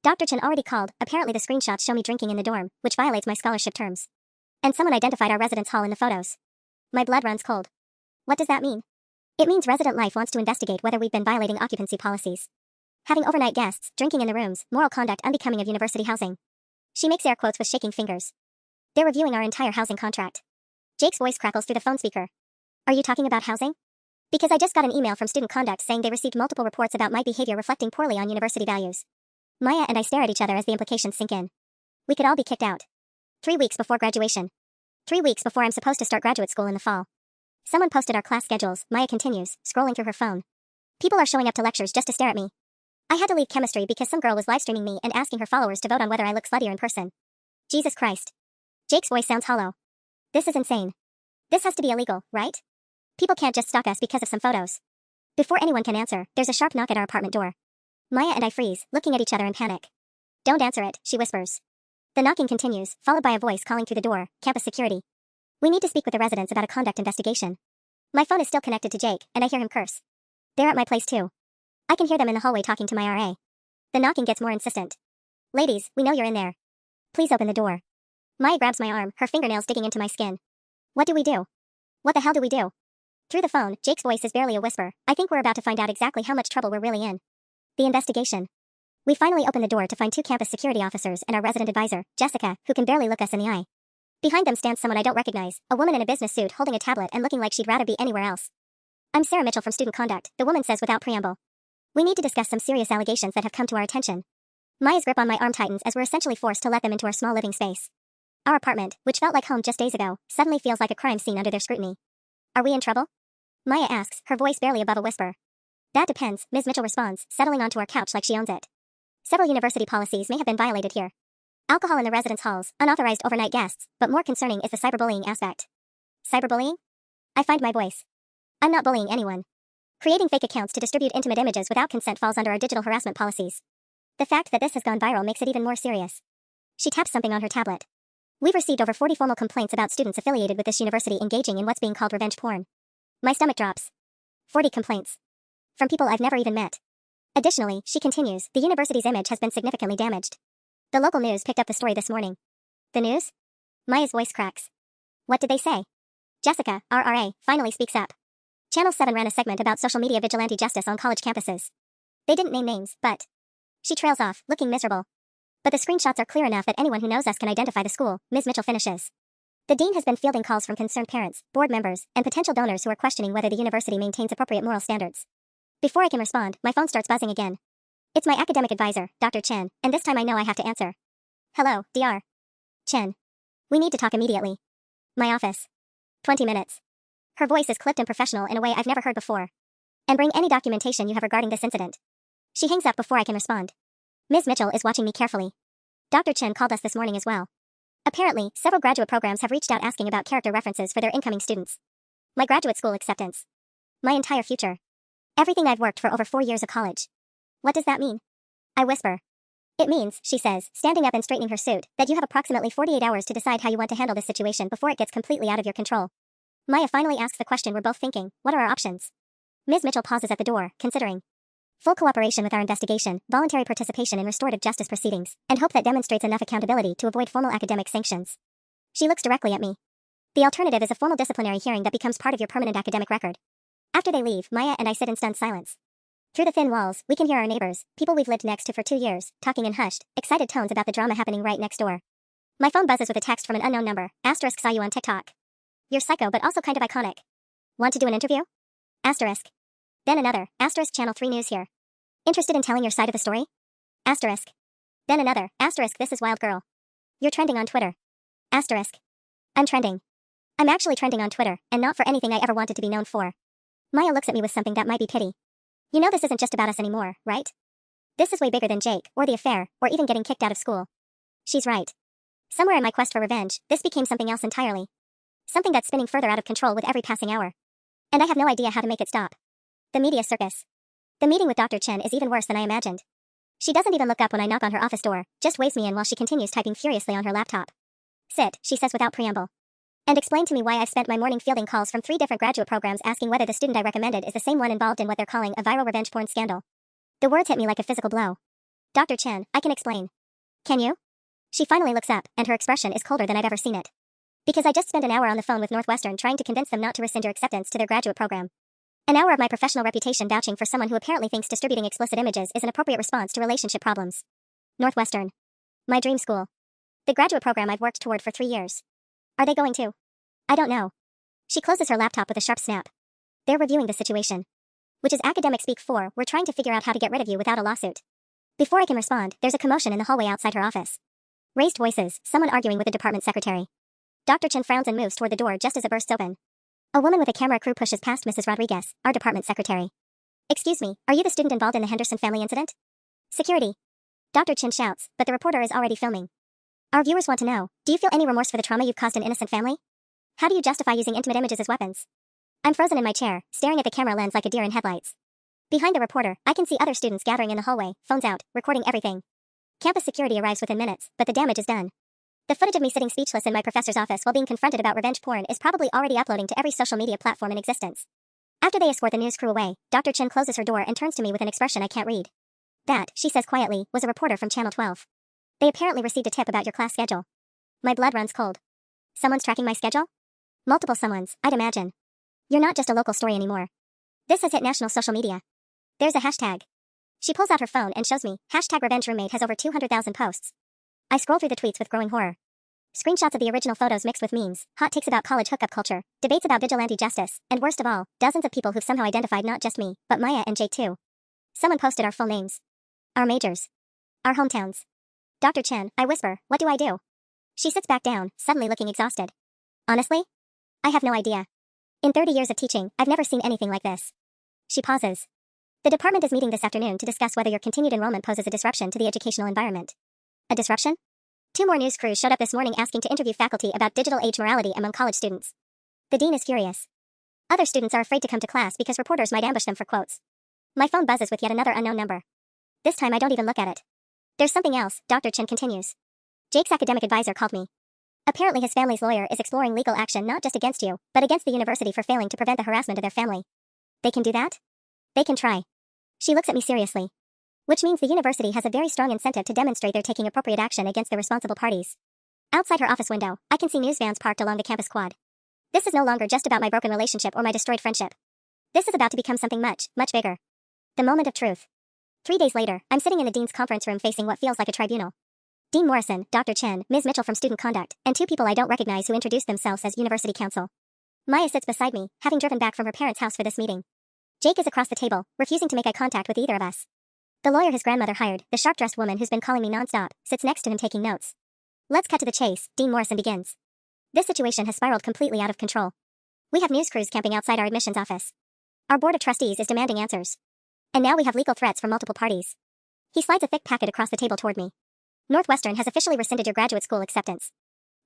Dr. Chen already called, apparently the screenshots show me drinking in the dorm, which violates my scholarship terms. And someone identified our residence hall in the photos. My blood runs cold. What does that mean? It means Resident Life wants to investigate whether we've been violating occupancy policies. Having overnight guests, drinking in the rooms, moral conduct unbecoming of university housing. She makes air quotes with shaking fingers. They're reviewing our entire housing contract. Jake's voice crackles through the phone speaker. Are you talking about housing? Because I just got an email from student conduct saying they received multiple reports about my behavior reflecting poorly on university values. Maya and I stare at each other as the implications sink in. We could all be kicked out. 3 weeks before graduation. 3 weeks before I'm supposed to start graduate school in the fall. Someone posted our class schedules, Maya continues, scrolling through her phone. People are showing up to lectures just to stare at me. I had to leave chemistry because some girl was live streaming me and asking her followers to vote on whether I look sluttier in person. Jesus Christ. Jake's voice sounds hollow. This is insane. This has to be illegal, right? People can't just stalk us because of some photos. Before anyone can answer, there's a sharp knock at our apartment door. Maya and I freeze, looking at each other in panic. Don't answer it, she whispers. The knocking continues, followed by a voice calling through the door, campus security. We need to speak with the residents about a conduct investigation. My phone is still connected to Jake, and I hear him curse. They're at my place too. I can hear them in the hallway talking to my RA. The knocking gets more insistent. Ladies, we know you're in there. Please open the door. Maya grabs my arm, her fingernails digging into my skin. What do we do? What the hell do we do? Through the phone, Jake's voice is barely a whisper. I think we're about to find out exactly how much trouble we're really in. The investigation. We finally open the door to find 2 campus security officers and our resident advisor, Jessica, who can barely look us in the eye. Behind them stands someone I don't recognize, a woman in a business suit holding a tablet and looking like she'd rather be anywhere else. I'm Sarah Mitchell from Student Conduct, the woman says without preamble. We need to discuss some serious allegations that have come to our attention. Maya's grip on my arm tightens as we're essentially forced to let them into our small living space. Our apartment, which felt like home just days ago, suddenly feels like a crime scene under their scrutiny. Are we in trouble? Maya asks, her voice barely above a whisper. That depends, Ms. Mitchell responds, settling onto our couch like she owns it. Several university policies may have been violated here. Alcohol in the residence halls, unauthorized overnight guests, but more concerning is the cyberbullying aspect. Cyberbullying? I find my voice. I'm not bullying anyone. Creating fake accounts to distribute intimate images without consent falls under our digital harassment policies. The fact that this has gone viral makes it even more serious. She taps something on her tablet. We've received over 40 formal complaints about students affiliated with this university engaging in what's being called revenge porn. My stomach drops. 40 complaints. From people I've never even met. Additionally, she continues, the university's image has been significantly damaged. The local news picked up the story this morning. The news? Maya's voice cracks. What did they say? Jessica, our RA, finally speaks up. Channel 7 ran a segment about social media vigilante justice on college campuses. They didn't name names, but... She trails off, looking miserable. But the screenshots are clear enough that anyone who knows us can identify the school, Ms. Mitchell finishes. The dean has been fielding calls from concerned parents, board members, and potential donors who are questioning whether the university maintains appropriate moral standards. Before I can respond, my phone starts buzzing again. It's my academic advisor, Dr. Chen, and this time I know I have to answer. Hello, Dr. Chen. We need to talk immediately. My office. 20 minutes. Her voice is clipped and professional in a way I've never heard before. And bring any documentation you have regarding this incident. She hangs up before I can respond. Ms. Mitchell is watching me carefully. Dr. Chen called us this morning as well. Apparently, several graduate programs have reached out asking about character references for their incoming students. My graduate school acceptance. My entire future. Everything I've worked for over 4 years of college. What does that mean? I whisper. It means, she says, standing up and straightening her suit, that you have approximately 48 hours to decide how you want to handle this situation before it gets completely out of your control. Maya finally asks the question we're both thinking, what are our options? Ms. Mitchell pauses at the door, considering. Full cooperation with our investigation, voluntary participation in restorative justice proceedings, and hope that demonstrates enough accountability to avoid formal academic sanctions. She looks directly at me. The alternative is a formal disciplinary hearing that becomes part of your permanent academic record. After they leave, Maya and I sit in stunned silence. Through the thin walls, we can hear our neighbors, people we've lived next to for 2 years, talking in hushed, excited tones about the drama happening right next door. My phone buzzes with a text from an unknown number, asterisk saw you on TikTok. You're psycho but also kind of iconic. Want to do an interview? Asterisk. Then another, asterisk channel 3 news here. Interested in telling your side of the story? Asterisk. Then another, asterisk this is wild girl. You're trending on Twitter. Asterisk. I'm trending. I'm actually trending on Twitter, and not for anything I ever wanted to be known for. Maya looks at me with something that might be pity. You know this isn't just about us anymore, right? This is way bigger than Jake, or the affair, or even getting kicked out of school. She's right. Somewhere in my quest for revenge, this became something else entirely. Something that's spinning further out of control with every passing hour. And I have no idea how to make it stop. The media circus. The meeting with Dr. Chen is even worse than I imagined. She doesn't even look up when I knock on her office door, just waves me in while she continues typing furiously on her laptop. Sit, she says without preamble. And explain to me why I've spent my morning fielding calls from 3 different graduate programs asking whether the student I recommended is the same one involved in what they're calling a viral revenge porn scandal. The words hit me like a physical blow. Dr. Chen, I can explain. Can you? She finally looks up, and her expression is colder than I've ever seen it. Because I just spent an hour on the phone with Northwestern trying to convince them not to rescind your acceptance to their graduate program. An hour of my professional reputation vouching for someone who apparently thinks distributing explicit images is an appropriate response to relationship problems. Northwestern. My dream school. The graduate program I've worked toward for 3 years. Are they going to I don't know. She closes her laptop with a sharp snap. They're reviewing the situation. Which is academic speak for, we're trying to figure out how to get rid of you without a lawsuit. Before I can respond, there's a commotion in the hallway outside her office. Raised voices, someone arguing with the department secretary. Dr. Chen frowns and moves toward the door just as it bursts open. A woman with a camera crew pushes past Mrs. Rodriguez, our department secretary. Excuse me, are you the student involved in the Henderson family incident? Security. Dr. Chen shouts, but the reporter is already filming. Our viewers want to know, do you feel any remorse for the trauma you've caused an innocent family? How do you justify using intimate images as weapons? I'm frozen in my chair, staring at the camera lens like a deer in headlights. Behind the reporter, I can see other students gathering in the hallway, phones out, recording everything. Campus security arrives within minutes, but the damage is done. The footage of me sitting speechless in my professor's office while being confronted about revenge porn is probably already uploading to every social media platform in existence. After they escort the news crew away, Dr. Chen closes her door and turns to me with an expression I can't read. That, she says quietly, was a reporter from Channel 12. They apparently received a tip about your class schedule. My blood runs cold. Someone's tracking my schedule? Multiple someones, I'd imagine. You're not just a local story anymore. This has hit national social media. There's a hashtag. She pulls out her phone and shows me, hashtag revenge roommate has over 200,000 posts. I scroll through the tweets with growing horror. Screenshots of the original photos mixed with memes, hot takes about college hookup culture, debates about vigilante justice, and worst of all, dozens of people who've somehow identified not just me, but Maya and Jake too. Someone posted our full names. Our majors. Our hometowns. Dr. Chen, I whisper, what do I do? She sits back down, suddenly looking exhausted. Honestly? I have no idea. In 30 years of teaching, I've never seen anything like this. She pauses. The department is meeting this afternoon to discuss whether your continued enrollment poses a disruption to the educational environment. A disruption? 2 more news crews showed up this morning asking to interview faculty about digital age morality among college students. The dean is furious. Other students are afraid to come to class because reporters might ambush them for quotes. My phone buzzes with yet another unknown number. This time I don't even look at it. There's something else, Dr. Chen continues. Jake's academic advisor called me. Apparently his family's lawyer is exploring legal action not just against you, but against the university for failing to prevent the harassment of their family. They can do that? They can try. She looks at me seriously. Which means the university has a very strong incentive to demonstrate they're taking appropriate action against the responsible parties. Outside her office window, I can see news vans parked along the campus quad. This is no longer just about my broken relationship or my destroyed friendship. This is about to become something much, much bigger. The moment of truth. 3 days later, I'm sitting in the dean's conference room facing what feels like a tribunal. Dean Morrison, Dr. Chen, Ms. Mitchell from Student Conduct, and 2 people I don't recognize who introduced themselves as University Counsel. Maya sits beside me, having driven back from her parents' house for this meeting. Jake is across the table, refusing to make eye contact with either of us. The lawyer his grandmother hired, the sharp-dressed woman who's been calling me nonstop, sits next to him taking notes. Let's cut to the chase, Dean Morrison begins. This situation has spiraled completely out of control. We have news crews camping outside our admissions office. Our board of trustees is demanding answers. And now we have legal threats from multiple parties. He slides a thick packet across the table toward me. Northwestern has officially rescinded your graduate school acceptance.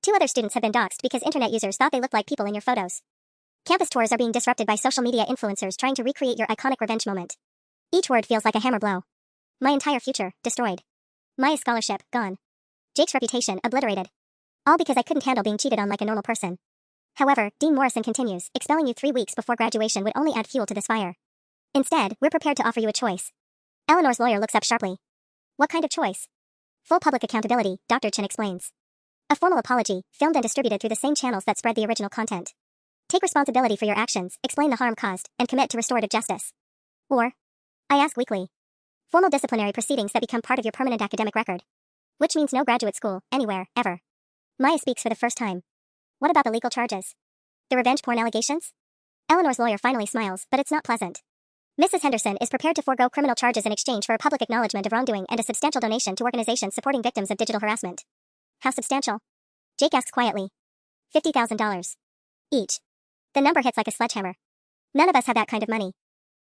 2 other students have been doxxed because internet users thought they looked like people in your photos. Campus tours are being disrupted by social media influencers trying to recreate your iconic revenge moment. Each word feels like a hammer blow. My entire future, destroyed. Maya's scholarship, gone. Jake's reputation, obliterated. All because I couldn't handle being cheated on like a normal person. However, Dean Morrison continues, expelling you 3 weeks before graduation would only add fuel to this fire. Instead, we're prepared to offer you a choice. Eleanor's lawyer looks up sharply. What kind of choice? Full public accountability, Dr. Chen explains. A formal apology, filmed and distributed through the same channels that spread the original content. Take responsibility for your actions, explain the harm caused, and commit to restorative justice. Or, I ask weekly. Formal disciplinary proceedings that become part of your permanent academic record. Which means no graduate school, anywhere, ever. Maya speaks for the first time. What about the legal charges? The revenge porn allegations? Eleanor's lawyer finally smiles, but it's not pleasant. Mrs. Henderson is prepared to forego criminal charges in exchange for a public acknowledgement of wrongdoing and a substantial donation to organizations supporting victims of digital harassment. How substantial? Jake asks quietly. $50,000. Each. The number hits like a sledgehammer. None of us have that kind of money.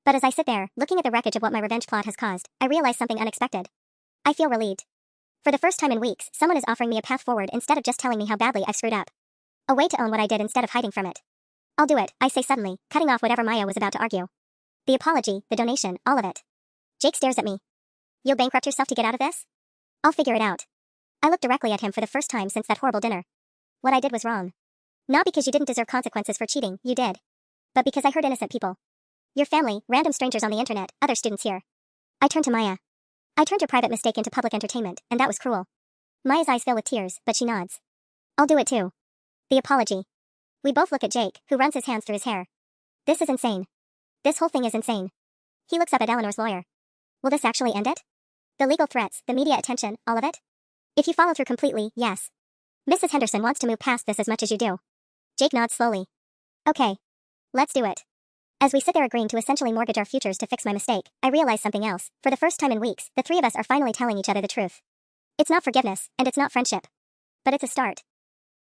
But as I sit there, looking at the wreckage of what my revenge plot has caused, I realize something unexpected. I feel relieved. For the first time in weeks, someone is offering me a path forward instead of just telling me how badly I've screwed up. A way to own what I did instead of hiding from it. I'll do it, I say suddenly, cutting off whatever Maya was about to argue. The apology, the donation, all of it. Jake stares at me. You'll bankrupt yourself to get out of this? I'll figure it out. I look directly at him for the first time since that horrible dinner. What I did was wrong. Not because you didn't deserve consequences for cheating, you did. But because I hurt innocent people. Your family, random strangers on the internet, other students here. I turned to Maya. I turned your private mistake into public entertainment, and that was cruel. Maya's eyes fill with tears, but she nods. I'll do it too. The apology. We both look at Jake, who runs his hands through his hair. This is insane. This whole thing is insane. He looks up at Eleanor's lawyer. Will this actually end it? The legal threats, the media attention, all of it? If you follow through completely, yes. Mrs. Henderson wants to move past this as much as you do. Jake nods slowly. Okay. Let's do it. As we sit there agreeing to essentially mortgage our futures to fix my mistake, I realize something else. For the first time in weeks, the three of us are finally telling each other the truth. It's not forgiveness, and it's not friendship. But it's a start.